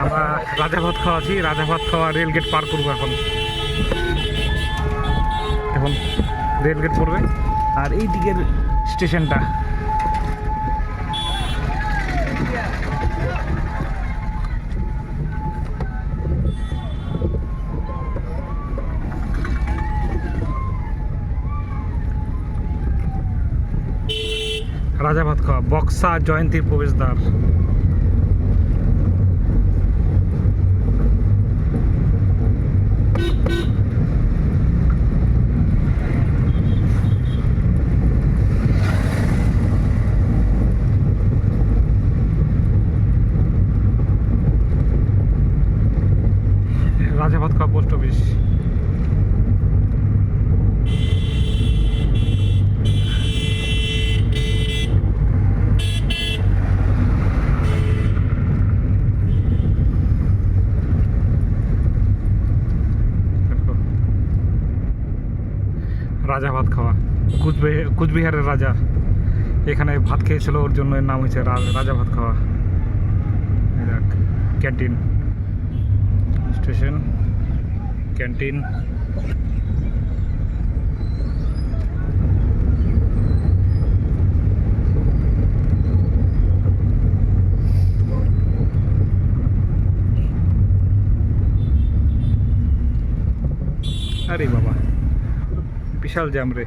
আমরা রাজা ভাত খাওয়াছি, রাজা ভাত খাওয়া রেলগেট পার করবো এখন। এখন রেলগেট পড়বে আর এই দিকের স্টেশনটা রাজা ভাত খাওয়া বক্সা জয়ন্তীর প্রবেশদ্বার। রাজা ভাত খাওয়া পোস্ট অফিস। রাজা ভাত খাওয়া কুচবিহারের রাজা এখানে ভাত খেয়েছিল, ওর জন্য এর নাম হয়েছে রাজা ভাত খাওয়া। Canteen station canteen. আরে বাবা বিশাল জ্যাম রে।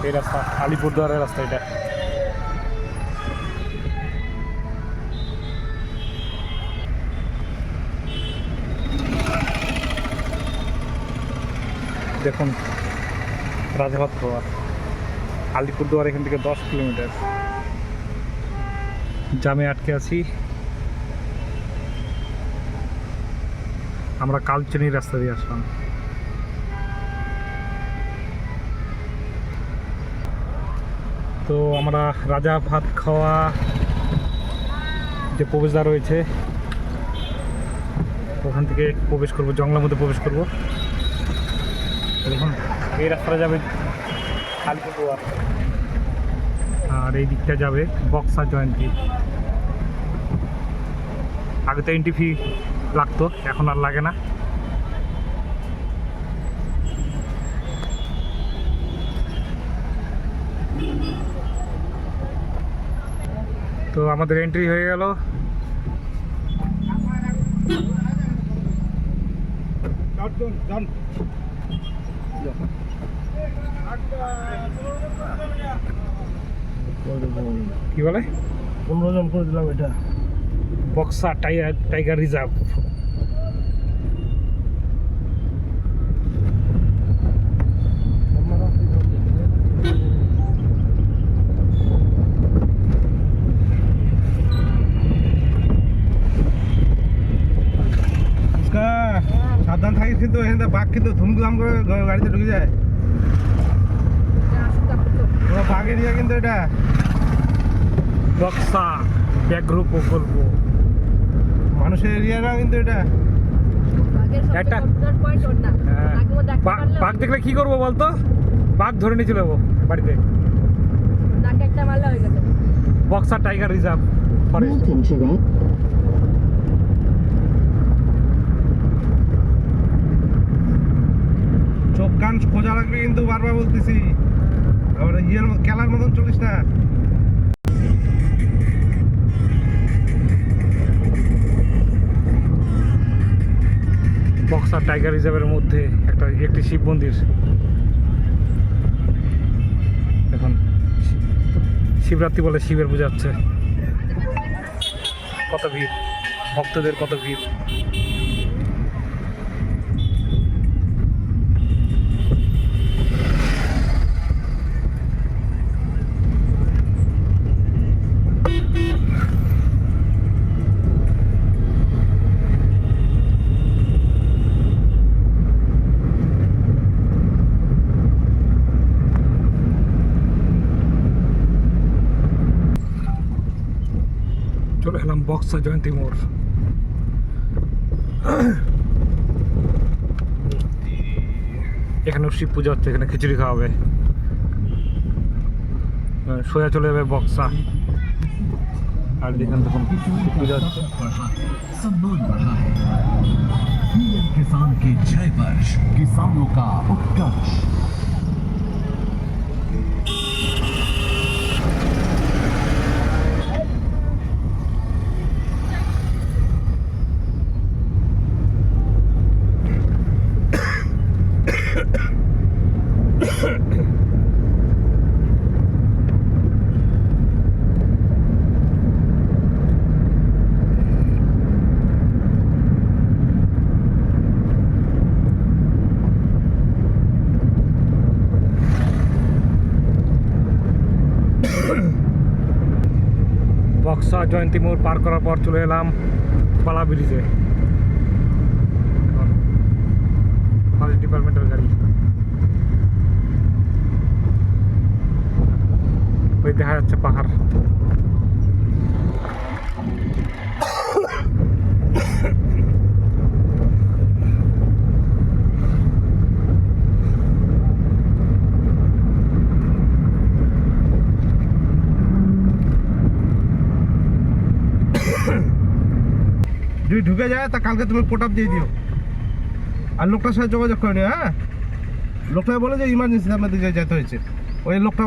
এই রাস্তা আলিপুরদুয়ারের রাস্তা এটা। দেখুন রাজাভাত খাওয়া আলিপুরদুয়ার এখান থেকে 10 কিলোমিটার। জামে আটকে আছি আমরা, কালচিনি রাস্তা দিয়ে আসলাম। তো আমরা রাজা ভাত খাওয়া যে প্রবেশদ্বার রয়েছে ওখান থেকে প্রবেশ করব, জঙ্গলের মধ্যে প্রবেশ করব। দেখুন এই রাস্তাটা যাবে আলিপুরদুয়ার আর এই দিকটা যাবে বক্সা জয়ন্তী। আগে তো এন্ট্রি ফি লাগতো, এখন আর লাগে না। তো আমাদের এন্ট্রি হয়ে গেল। কি বলে 15 জন করে দিলাম এটা। Buxa tiger reserve. সাবধান থাকিস কিন্তু, এখানে বাঘ কিন্তু ধুমধাম করে গাড়িতে ঢুকে যায়। বাঘ এরিয়া কিন্তু এটা। বক্সা ব্যাঘ্র প্রকল্প মানুষের এরিয়া না কিন্তু এটা। একটা বাঘ দেখলে কি করবো বলতো? বাঘ ধরে নিয়ে চলে যাবো বাড়িতে। Buxa tiger reserve forest. চোখ কান খোঁজা লাগবে কিন্তু, বারবার বলতেছি। আবার ইয়ের খেলার মতন চলিস না। বক্সা টাইগার রিজার্ভের মধ্যে একটি শিব মন্দির। এখন শিবরাত্রি বলে শিবের পূজা হচ্ছে। কত ভিড়, ভক্তদের কত ভিড়। এলাম বক্সা জয়ন্তী মোড়। এখানে শিব পূজা হচ্ছে, এখানে খিচুড়ি খাওয়াবে। সোজা চলে যাবে বক্সা। আর যেখানে দেখুন শিব পূজা হচ্ছে। सम्मान बढ़ा है। पीएम किसान की जय वर्ष, किसानों का उत्कर्ष। বক্সা জয়ন্তী মোড় পার করার পর চলে এলাম পালা ব্রিজে। ফরেস্ট ডিপার্টমেন্টের গাড়ি। ওই দেখা যাচ্ছে পাহাড়। যদি ঢুকে যায় তা কালকে তুমি পোট আপ দিয়ে দিও, আর লোকটার সাথে যোগাযোগ করে নিও। হ্যাঁ, লোকটা বলে যে ইমার্জেন্সি আপনাদের যেতে হয়েছে, ওই লোকটা